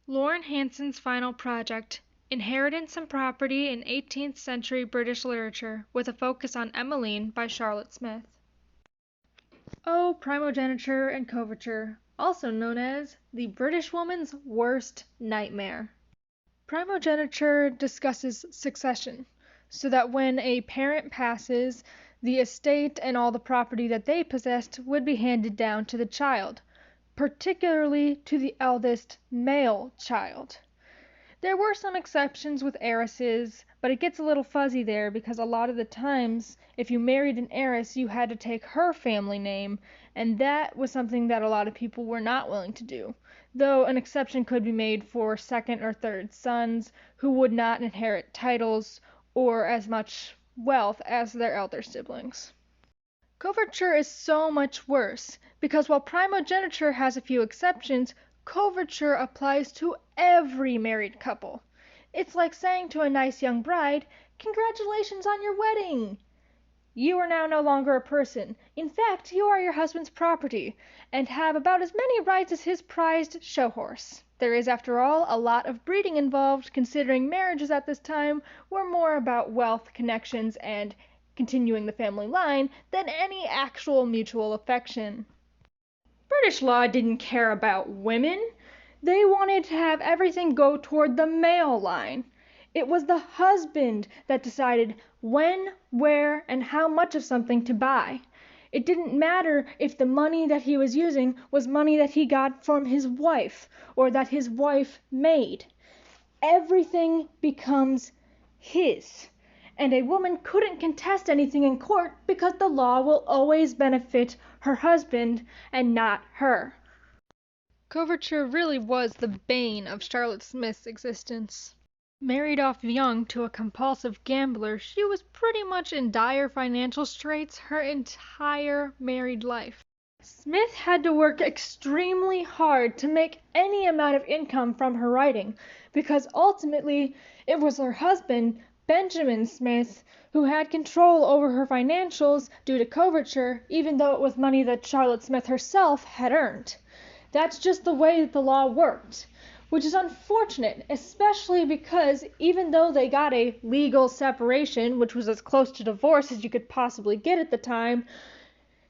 Lauren Hanson's final project, Inheritance and Property in 18th Century British Literature, with a focus on Emmeline by Charlotte Smith. Oh, primogeniture and coverture, also known as the British woman's worst nightmare. Primogeniture discusses succession, so that when a parent passes, the estate and all the property that they possessed would be handed down to the child, particularly to the eldest male child. There were some exceptions with heiresses, but it gets a little fuzzy there because a lot of the times, if you married an heiress, you had to take her family name, and that was something that a lot of people were not willing to do, though an exception could be made for second or third sons who would not inherit titles or as much wealth as their elder siblings. Coverture is so much worse, because while primogeniture has a few exceptions, coverture applies to every married couple. It's like saying to a nice young bride, "Congratulations on your wedding!" You are now no longer a person. In fact, you are your husband's property, and have about as many rights as his prized show horse. There is, after all, a lot of breeding involved, considering marriages at this time were more about wealth, connections, and continuing the family line than any actual mutual affection. British law didn't care about women. They wanted to have everything go toward the male line. It was the husband that decided when, where, and how much of something to buy. It didn't matter if the money that he was using was money that he got from his wife or that his wife made. Everything becomes his. And a woman couldn't contest anything in court because the law will always benefit her husband and not her. Coverture really was the bane of Charlotte Smith's existence. Married off young to a compulsive gambler, she was pretty much in dire financial straits her entire married life. Smith had to work extremely hard to make any amount of income from her writing, because ultimately it was her husband, Benjamin Smith, who had control over her financials due to coverture, even though it was money that Charlotte Smith herself had earned. That's just the way that the law worked, which is unfortunate, especially because even though they got a legal separation, which was as close to divorce as you could possibly get at the time,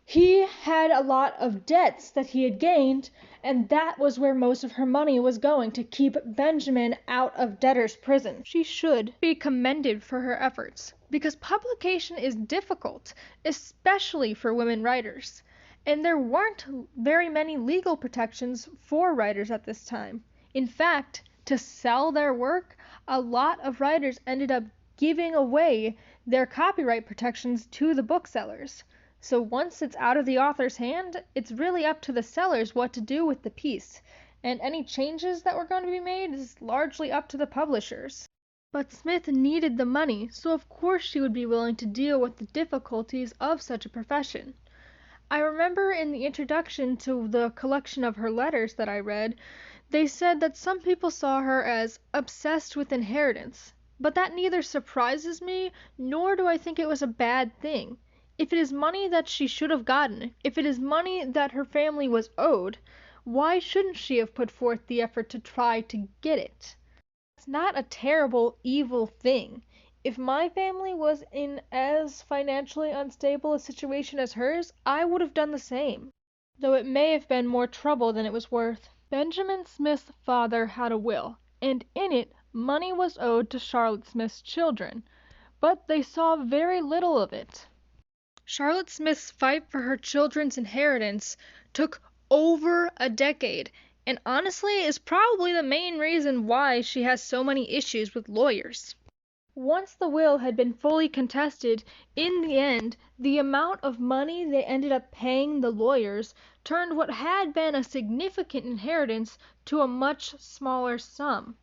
he had a lot of debts that he had gained, and that was where most of her money was going, to keep Benjamin out of debtor's prison. She should be commended for her efforts, because publication is difficult, especially for women writers, and there weren't very many legal protections for writers at this time. In fact, to sell their work, a lot of writers ended up giving away their copyright protections to the booksellers. So once it's out of the author's hand, it's really up to the sellers what to do with the piece, and any changes that were going to be made is largely up to the publishers. But Smith needed the money, so of course she would be willing to deal with the difficulties of such a profession. I remember in the introduction to the collection of her letters that I read, they said that some people saw her as obsessed with inheritance, but that neither surprises me, nor do I think it was a bad thing. If it is money that she should have gotten, if it is money that her family was owed, why shouldn't she have put forth the effort to try to get it? It's not a terrible, evil thing. If my family was in as financially unstable a situation as hers, I would have done the same, though it may have been more trouble than it was worth. Benjamin Smith's father had a will, and in it money was owed to Charlotte Smith's children, but they saw very little of it. Charlotte Smith's fight for her children's inheritance took over a decade, and honestly is probably the main reason why she has so many issues with lawyers. Once the will had been fully contested, in the end, the amount of money they ended up paying the lawyers turned what had been a significant inheritance to a much smaller sum.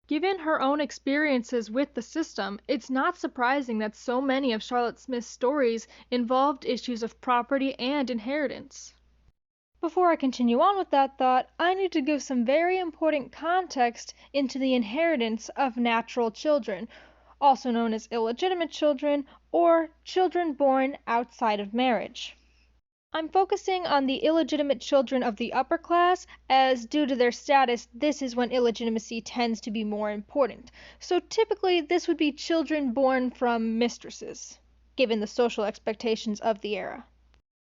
Given her own experiences with the system, it's not surprising that so many of Charlotte Smith's stories involved issues of property and inheritance. Before I continue on with that thought, I need to give some very important context into the inheritance of natural children, also known as illegitimate children or children born outside of marriage. I'm focusing on the illegitimate children of the upper class, as due to their status, this is when illegitimacy tends to be more important. So typically, this would be children born from mistresses, given the social expectations of the era.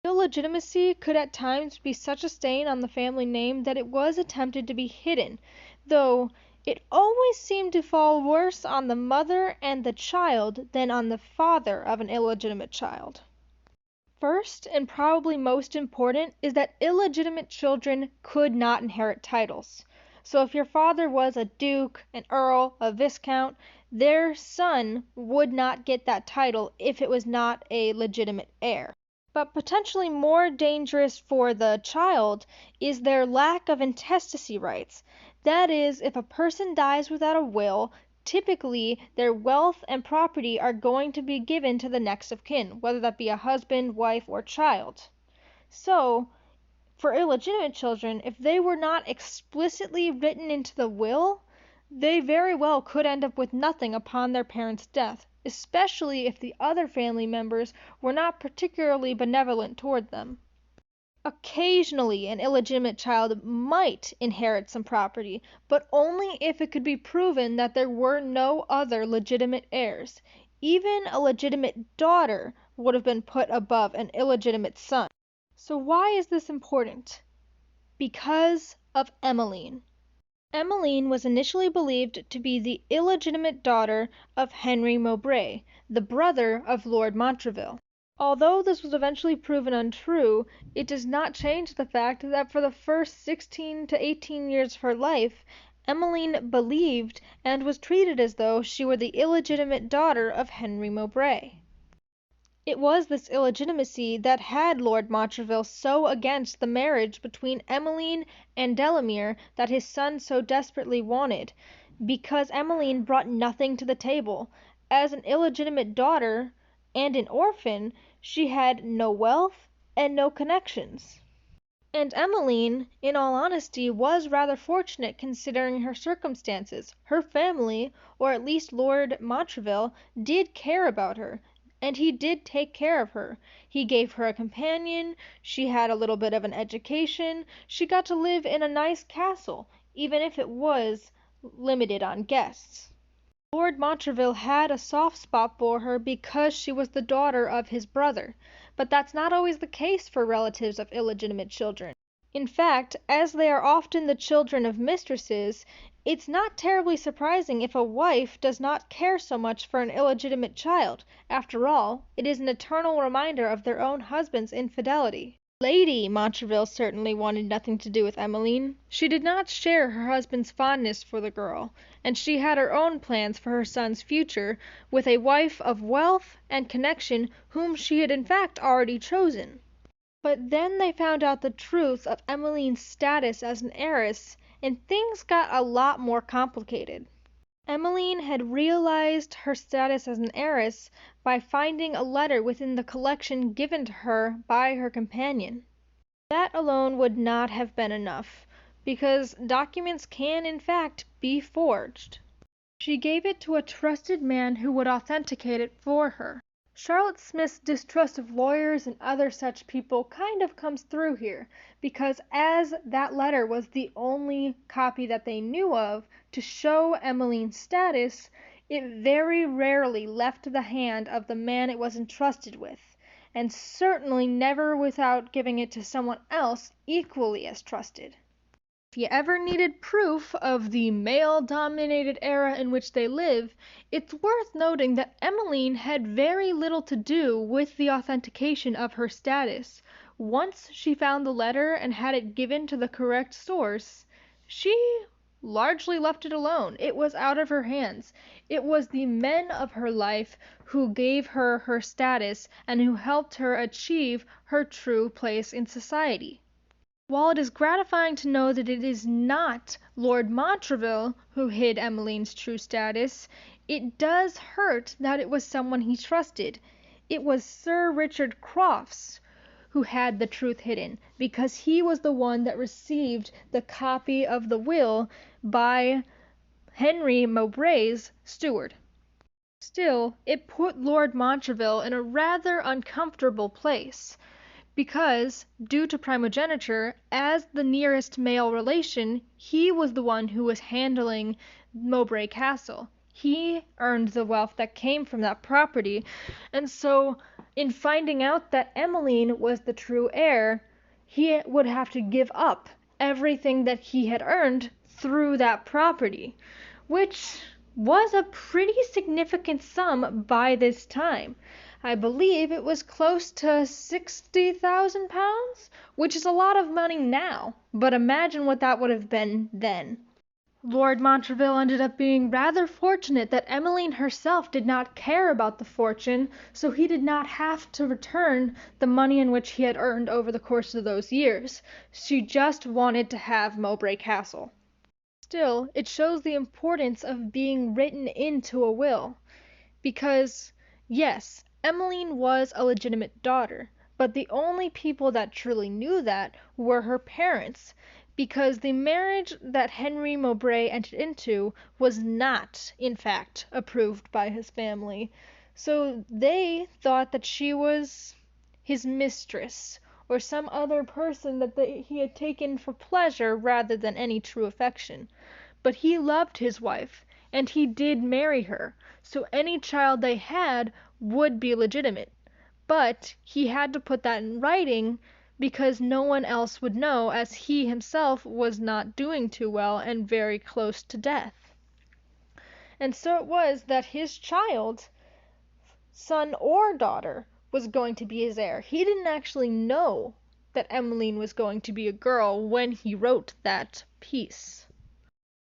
Illegitimacy could at times be such a stain on the family name that it was attempted to be hidden, though it always seemed to fall worse on the mother and the child than on the father of an illegitimate child. First, and probably most important, is that illegitimate children could not inherit titles. So if your father was a duke, an earl, a viscount, their son would not get that title if it was not a legitimate heir. But potentially more dangerous for the child is their lack of intestacy rights. That is, if a person dies without a will, typically their wealth and property are going to be given to the next of kin, whether that be a husband, wife, or child. So, for illegitimate children, if they were not explicitly written into the will, they very well could end up with nothing upon their parents' death, especially if the other family members were not particularly benevolent toward them. Occasionally an illegitimate child might inherit some property, but only if it could be proven that there were no other legitimate heirs. Even a legitimate daughter would have been put above an illegitimate son. So why is this important? Because of Emmeline. Emmeline was initially believed to be the illegitimate daughter of Henry Mowbray, the brother of Lord Montreville. Although this was eventually proven untrue, it does not change the fact that for the first 16 to 18 years of her life, Emmeline believed and was treated as though she were the illegitimate daughter of Henry Mowbray. It was this illegitimacy that had Lord Montreville so against the marriage between Emmeline and Delamere that his son so desperately wanted, because Emmeline brought nothing to the table. As an illegitimate daughter and an orphan, she had no wealth and no connections. And Emmeline, in all honesty, was rather fortunate considering her circumstances. Her family, or at least Lord Montreville, did care about her, and he did take care of her. He gave her a companion, she had a little bit of an education, she got to live in a nice castle, even if it was limited on guests. Lord Montreville had a soft spot for her because she was the daughter of his brother, but that's not always the case for relatives of illegitimate children. In fact, as they are often the children of mistresses, it's not terribly surprising if a wife does not care so much for an illegitimate child. After all, it is an eternal reminder of their own husband's infidelity. Lady Montreville certainly wanted nothing to do with Emmeline. She did not share her husband's fondness for the girl, and she had her own plans for her son's future, with a wife of wealth and connection whom she had in fact already chosen. But then they found out the truth of Emmeline's status as an heiress, and things got a lot more complicated. Emmeline had realized her status as an heiress by finding a letter within the collection given to her by her companion. That alone would not have been enough, because documents can in fact be forged. She gave it to a trusted man who would authenticate it for her. Charlotte Smith's distrust of lawyers and other such people kind of comes through here, because as that letter was the only copy that they knew of to show Emmeline's status, it very rarely left the hand of the man it was entrusted with, and certainly never without giving it to someone else equally as trusted. If you ever needed proof of the male-dominated era in which they live, it's worth noting that Emmeline had very little to do with the authentication of her status. Once she found the letter and had it given to the correct source, she largely left it alone. It was out of her hands. It was the men of her life who gave her her status and who helped her achieve her true place in society. While it is gratifying to know that it is not Lord Montreville who hid Emmeline's true status, it does hurt that it was someone he trusted. It was Sir Richard Crofts who had the truth hidden, because he was the one that received the copy of the will by Henry Mowbray's steward. Still, it put Lord Montreville in a rather uncomfortable place, because, due to primogeniture, as the nearest male relation, he was the one who was handling Mowbray Castle. He earned the wealth that came from that property, and so in finding out that Emmeline was the true heir, he would have to give up everything that he had earned through that property, which was a pretty significant sum by this time. I believe it was close to 60,000 pounds, which is a lot of money now, but imagine what that would have been then. Lord Montreville ended up being rather fortunate that Emmeline herself did not care about the fortune, so he did not have to return the money in which he had earned over the course of those years. She just wanted to have Mowbray Castle. Still, it shows the importance of being written into a will, because, yes, Emmeline was a legitimate daughter, but the only people that truly knew that were her parents, because the marriage that Henry Mowbray entered into was not, in fact, approved by his family. So they thought that she was his mistress, or some other person that he had taken for pleasure rather than any true affection. But he loved his wife, and he did marry her, so any child they had would be legitimate. But he had to put that in writing because no one else would know, as he himself was not doing too well and very close to death. And so it was that his child, son or daughter, was going to be his heir. He didn't actually know that Emmeline was going to be a girl when he wrote that piece.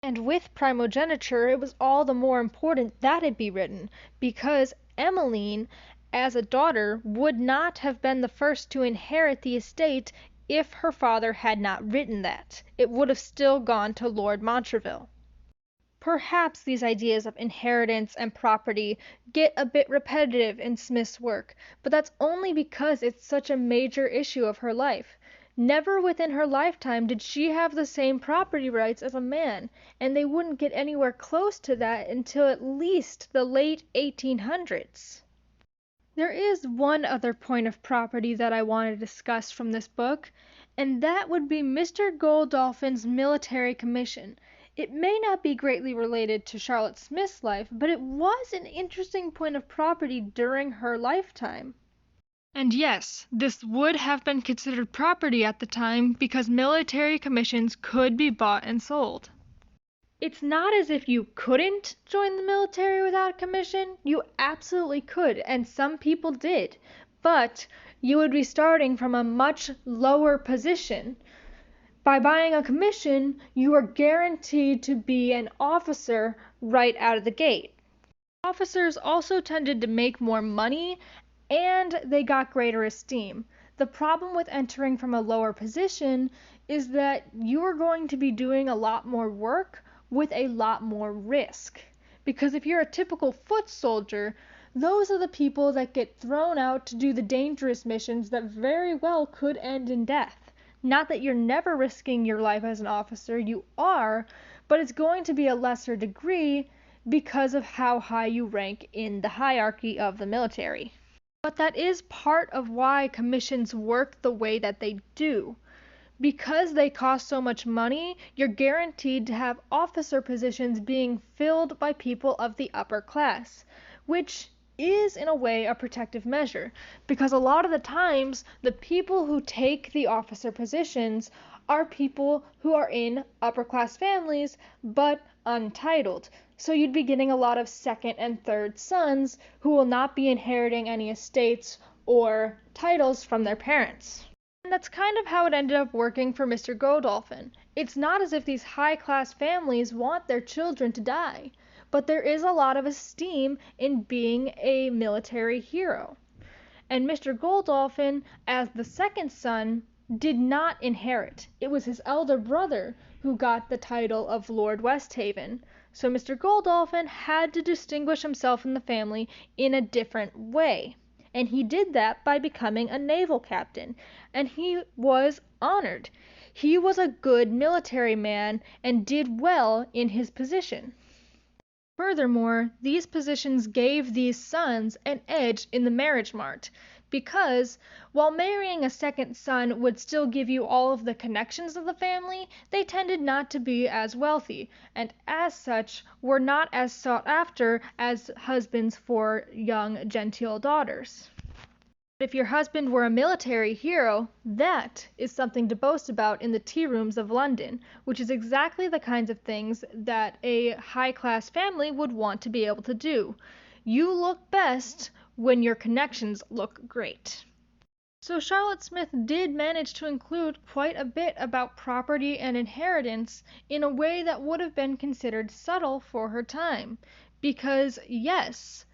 And with primogeniture, it was all the more important that it be written, because Emmeline, as a daughter, would not have been the first to inherit the estate if her father had not written that. It would have still gone to Lord Montreville. Perhaps these ideas of inheritance and property get a bit repetitive in Smith's work, but that's only because it's such a major issue of her life. Never within her lifetime did she have the same property rights as a man, and they wouldn't get anywhere close to that until at least the late 1800s. There is one other point of property that I want to discuss from this book, and that would be Mr. Godolphin's military commission. It may not be greatly related to Charlotte Smith's life, but it was an interesting point of property during her lifetime. And yes, this would have been considered property at the time because military commissions could be bought and sold. It's not as if you couldn't join the military without a commission. You absolutely could, and some people did. But you would be starting from a much lower position. By buying a commission, you are guaranteed to be an officer right out of the gate. Officers also tended to make more money, and they got greater esteem. The problem with entering from a lower position is that you are going to be doing a lot more work with a lot more risk. Because if you're a typical foot soldier, those are the people that get thrown out to do the dangerous missions that very well could end in death. Not that you're never risking your life as an officer, you are, but it's going to be a lesser degree because of how high you rank in the hierarchy of the military. But that is part of why commissions work the way that they do. Because they cost so much money, you're guaranteed to have officer positions being filled by people of the upper class, which is in a way a protective measure, because a lot of the times the people who take the officer positions are people who are in upper class families but untitled. So you'd be getting a lot of second and third sons who will not be inheriting any estates or titles from their parents. And that's kind of how it ended up working for Mr. Godolphin. It's not as if these high-class families want their children to die, but there is a lot of esteem in being a military hero. And Mr. Godolphin, as the second son, did not inherit. It was his elder brother who got the title of Lord Westhaven. So Mr. Godolphin had to distinguish himself in the family in a different way. And he did that by becoming a naval captain. And he was honored. He was a good military man and did well in his position. Furthermore, these positions gave these sons an edge in the marriage mart, because while marrying a second son would still give you all of the connections of the family, they tended not to be as wealthy, and as such were not as sought after as husbands for young genteel daughters. If your husband were a military hero, that is something to boast about in the tea rooms of London, which is exactly the kinds of things that a high-class family would want to be able to do. You look best when your connections look great. So Charlotte Smith did manage to include quite a bit about property and inheritance in a way that would have been considered subtle for her time. Because, yes,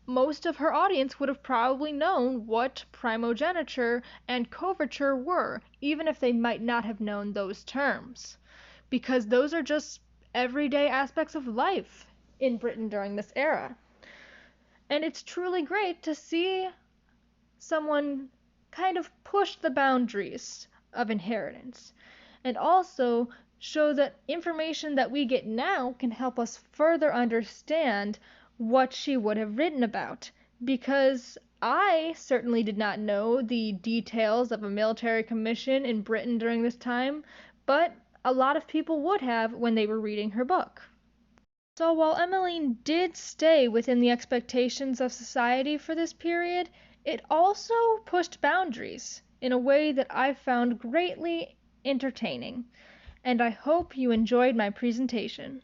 most of her audience would have probably known what primogeniture and coverture were, even if they might not have known those terms. Because those are just everyday aspects of life in Britain during this era. And it's truly great to see someone kind of push the boundaries of inheritance and also show that information that we get now can help us further understand what she would have written about. Because I certainly did not know the details of a military commission in Britain during this time, but a lot of people would have when they were reading her book. So while Emmeline did stay within the expectations of society for this period, it also pushed boundaries in a way that I found greatly entertaining, and I hope you enjoyed my presentation.